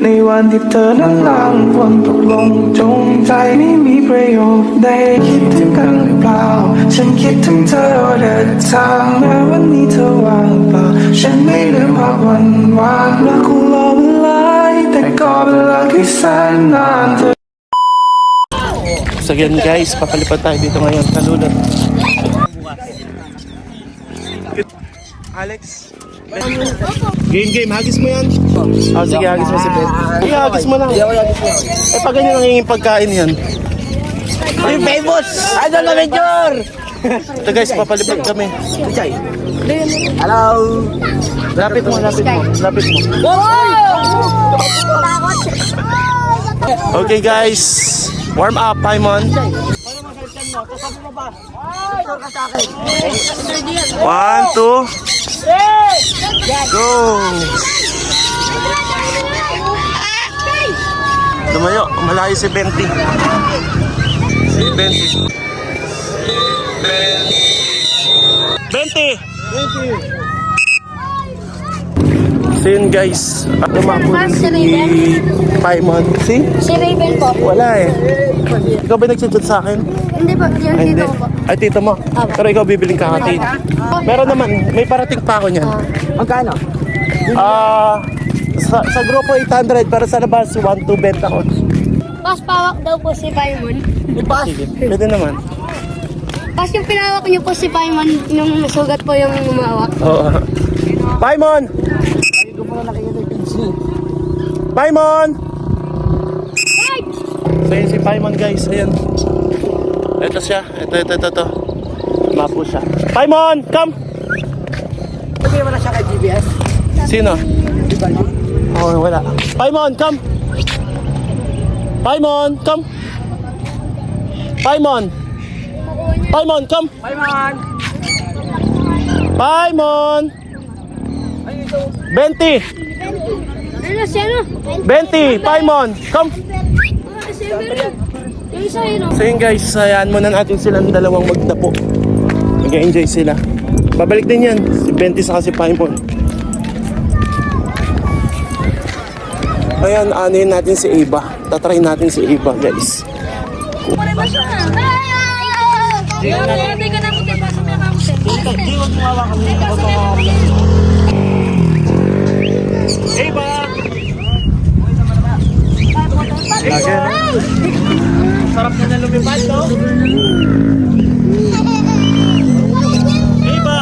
ในวันที่เธอนั้นลางฝนตกลงจงใจไม่มีประโยชน์ใดคิดถึงกันหรือเปล่าฉันคิดถึงเธอเดินทางแม้วันนี้เธอว่างเปล่าฉันไม่ลืมภาพวันวานรักของเราเป็นหลายแต่ก็เป็นรักที่แสนนานเธอ So again guys, papalipad tayo dito ngayon sa Lulot. Alex, game, hagis mo yan? Oh, sige, hagis mo si Ben. Sige, hagis mo lang. Eh, pag ganyan nangingin pagkain yan. Ay, famous! Idol na Major! Ito guys, papalipad kami. Hello! Lapit mo. Okay guys, warm up, Paimon. 1, 2, go! Lumayo, malayo si Benti. Benti! So yun guys, lumapo si Paimon. Si? Si Raven po. Wala eh. Ikaw ba nagchat sa akin? Hindi po, yung Ay, tito hindi. ko po. Ay, tito mo. Pero ikaw bibiling kakatin. Meron naman, may parating pa ako niyan. Magkano? Sa grupo 800, pero sa labas 1-2 benta ko. Pas pawak daw po si Paimon. Sige, pwede naman. Pas yung pinawak niyo po si Paimon, yung sugat po yung umawak. Oo. Paimon! Paimon! So yun si Paimon guys, ayan. Ito siya, ito. Mapo siya. Paimon, come! Pagkaya mo na siya kay GBS? Sino? Oh, wala. Paimon, come! Paimon, come! Paimon! Paimon, come! Paimon! Paimon! Benti! Ano siya no? Benti! Paimon! Come! Si Emery. Yung isa yun no? So yun guys, hayaan muna natin silang dalawang magdapo. Nag-enjoy sila. Babalik din yan, si Benti saka si Paimon. Ayan, anuhin natin si Eva. Tatry natin si Eva guys. Wala ba siya? Teka na po tayo sa mga Eva! Sarap na lumipad, no? Eva!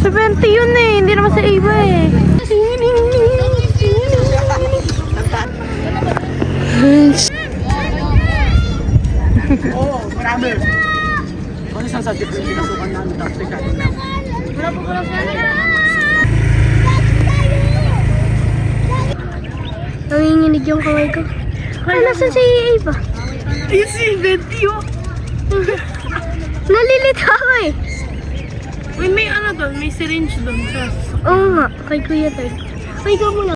Si Benti yun eh, hindi naman sa Eva eh. Oo, marami. Kung isang subject yung pinasukan namin, tapos ikating namin. Nanginginig yung kamay ko. Ay, nasan si Eva? Ay, si Benti yun. Nalilito ako eh. May ano doon, may syringe doon. Oo nga, kay Kuya Ted. Ay, ikaw muna.